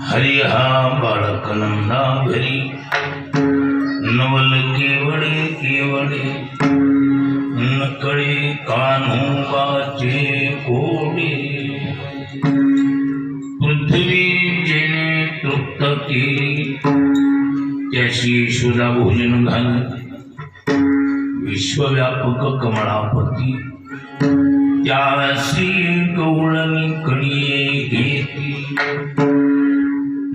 हरी हा बाळक नंदा घरी नवल केवडे केवडे नकळे कान्होबाचे कोडे पृथ्वी जेने तृप्त केली त्याशी यशोदा भोजन घाल विश्वव्यापक कमळापती त्यासी गवळणी कडिये घेती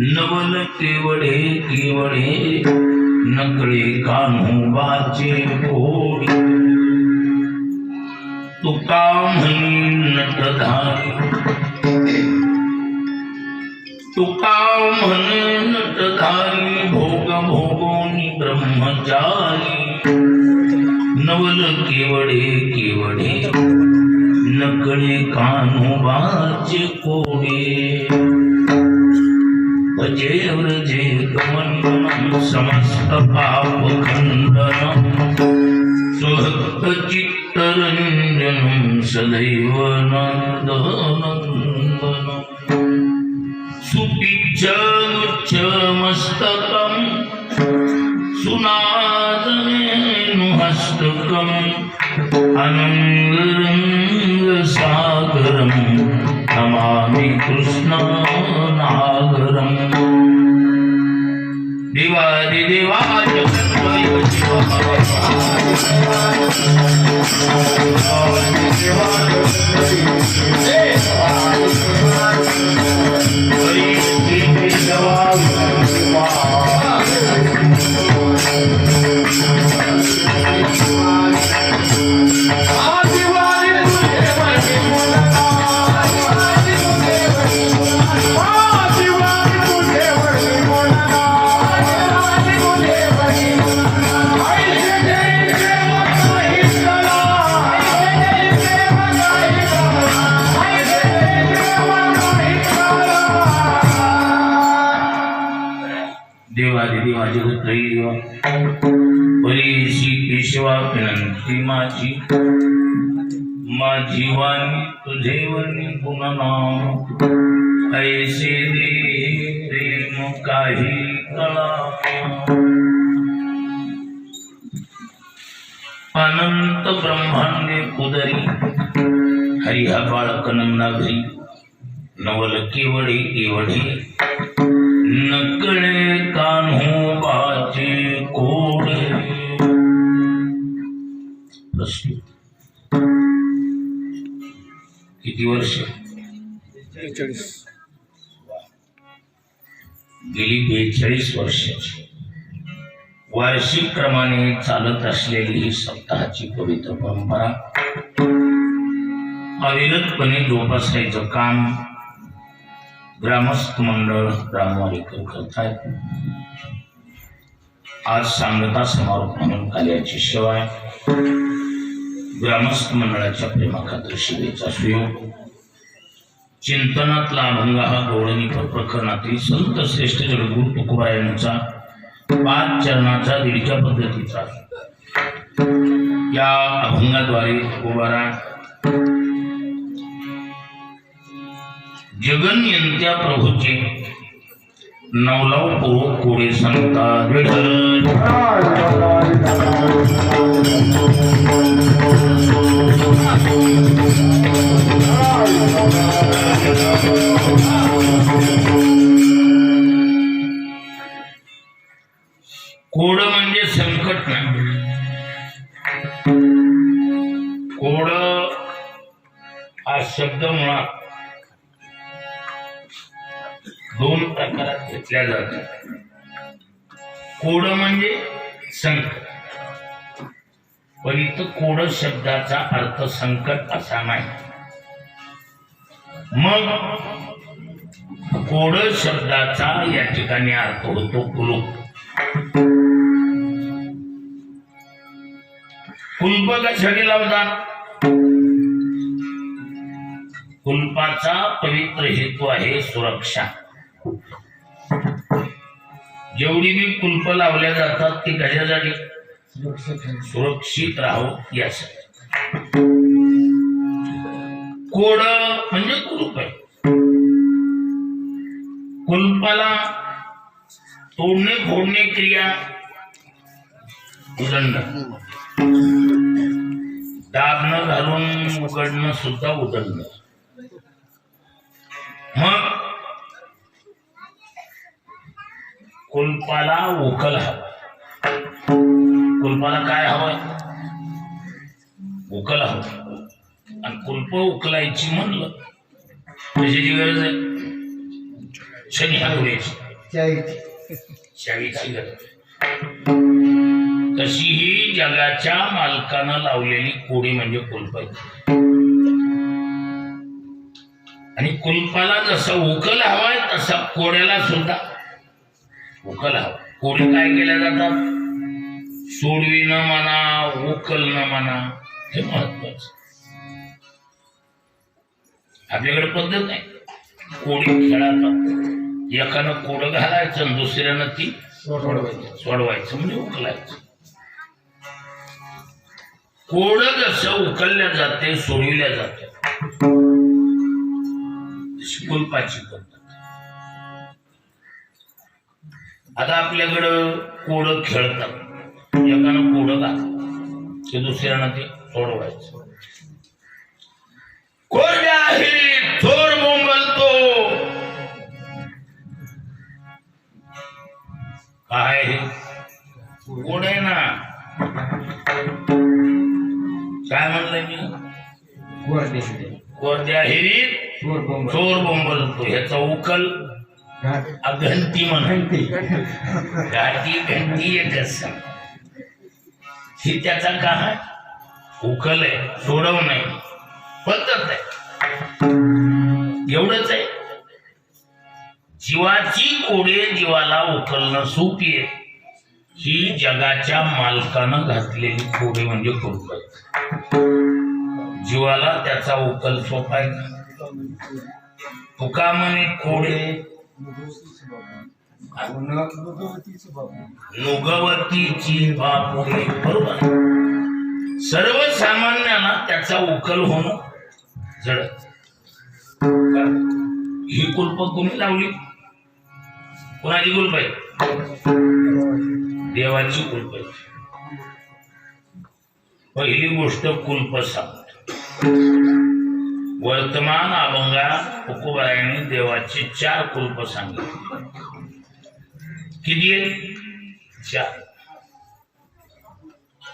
नवल केवडे केवडे नकळे कान्होबाचे कोडे तुका म्हणी नटधारी तुका म्हणे नटधारी भोग भोगोनी ब्रह्मचारी नवल केवडे केवडे नकळे कान्होबाचे कोडे भजे व्रजे गमनम समस्त पाप खंडनम स्वभक्त चित्तरंजनम सदैव नंदनंदनम सुपिच्छ मस्तकम सुनादनेनुहस्तकम अनंगरंग सागरम नमामि कृष्ण नागरम देवादि देवाय परीशी केशवा विनंती माझी माझी वाणी तुझे वनी गुणनाम ऐसे दे प्रेम काही कळा अनंत ब्रह्मांडे उदरी हरी हा बाळक नंदा घरी नवल केवडे केवडे नकळे कान्होबाचे कोडे किती वर्ष? 42. गेली 42 वर्षाची वार्षिक क्रमाने चालत असलेली ही सप्ताहाची पवित्र परंपरा अविरतपणे जोपासायचं काम ग्रामस्थ मंडळ रामवारीकर करतायत. आज सांगता समारोप म्हणून कार्याची शिवाय ग्रामस्थ मंडळाच्या प्रेमाखातर शिवेचा सुयोग चिंतनातला अभंग हा गवळणी प्रकरणातील संत श्रेष्ठ जगद्गुरु तुकोबा यांचा 5 चरणाचा दीडक्या पद्धतीचा या अभंगाद्वारे तुकोबारा जगन्यंत्या प्रभूचे नवलाव पूर्व कोडे सांगतात. कोड म्हणजे संकट नाही. कोड हा शब्द मुळात 2 प्रकारात घेतल्या जातात. कोड म्हणजे संकट, पण इथं कोड शब्दाचा अर्थ संकट असा नाही. मग कोड शब्दाचा या ठिकाणी अर्थ होतो कुलूप. कुलप कशाने लावतात? कुलपाचा पवित्र हेतू आहे सुरक्षा. जेवढी मी कुलप लावल्या जातात ती कशासाठी? सुरक्षित राहो यासाठी. कोड म्हणजे कुलूप आहे. कुलपाला तोडणे फोडणे क्रिया उदंड, दाबणं घालून उघडणं सुद्धा उदंड. मग कुलपाला उकल हवा. कुलपाला काय हवंय? उकल हवं. आणि कुलप उकलायची म्हणलं कशाची गरज आहे? शनी हातोड्याची, चावीची गरज. तशीही जगाच्या मालकानं लावलेली कोडी म्हणजे कुलप. आणि कुलपाला जसं उकल हवाय तसा कोड्याला सुद्धा उकल हवा. कोडी काय केल्या जातात? सोडविणं म्हणा, उकलणं म्हणा, हे महत्वाचं. आपल्याकडे पद्धत नाही. कोडी खेळातात, एकानं कोड घालायचं आणि दुसऱ्यानं ती सोडवायचं म्हणजे उकलायचं. कोड जसं उकलल्या जाते, सोडविल्या जाते, तशी कुलपाची पद्धत. आता आपल्याकडं कोड खेळतात, एकानं कोड घाल ते दुसऱ्यानं ते सोडवायचं. कोरड्या आहे चोर बोंबलतो. काय हे कोड आहे ना? काय म्हणलंय मी? कोरड्या हिरीत चोर बोंबलतो. ह्याचा उकल घंटी म्हणते. घाटी घंटी एकच. ही त्याचा काय उकल आहे, सोडव नाही पद्धत आहे. एवढंच आहे. जीवाची कोडे जीवाला उकलणं सोपी आहे. ही जगाच्या मालकानं घातलेली कोडे म्हणजे कुलप. जीवाला त्याचा उकल सोपा आहे. तुका म्हणे कोडे नुगवतीची बापुरे. बरोबर. सर्वसामान्याला त्याचा उकल होणं जड. ही कुलप कोणी लावली? कोणाची कुलप आहे? देवाची कुलप आहे. पहिली गोष्ट कुलप सांगतो. वर्तमान अभंगात तुकोबारायांनी देवाची 4 कुलप सांगितली. किती आहे? 4.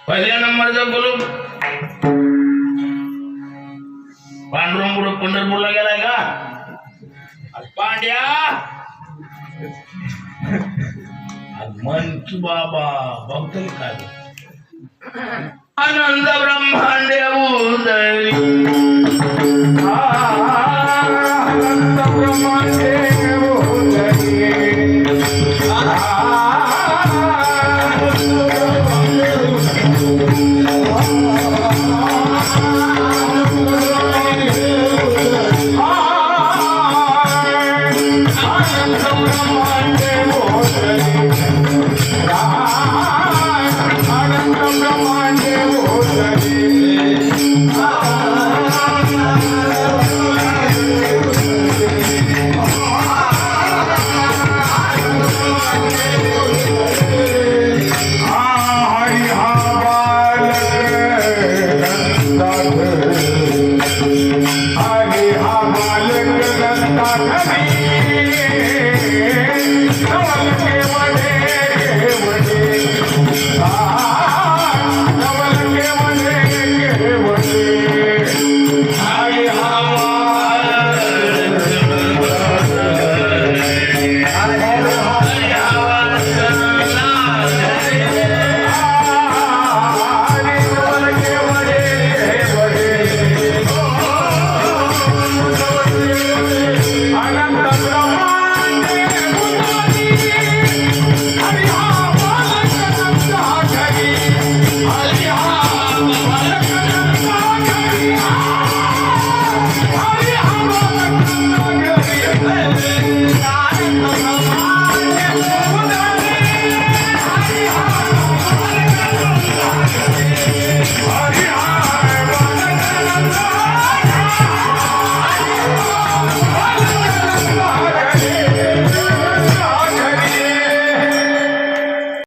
पहिल्या नंबरचा कुलूप पांडुरंग पंढरपूरला गेलाय का? पांड्या मन की बाबा बघतोय काय? आनंद ब्रह्मांडे उदय, आनंद ब्रह्मांडे उदय, आनंद ब्रह्मांडे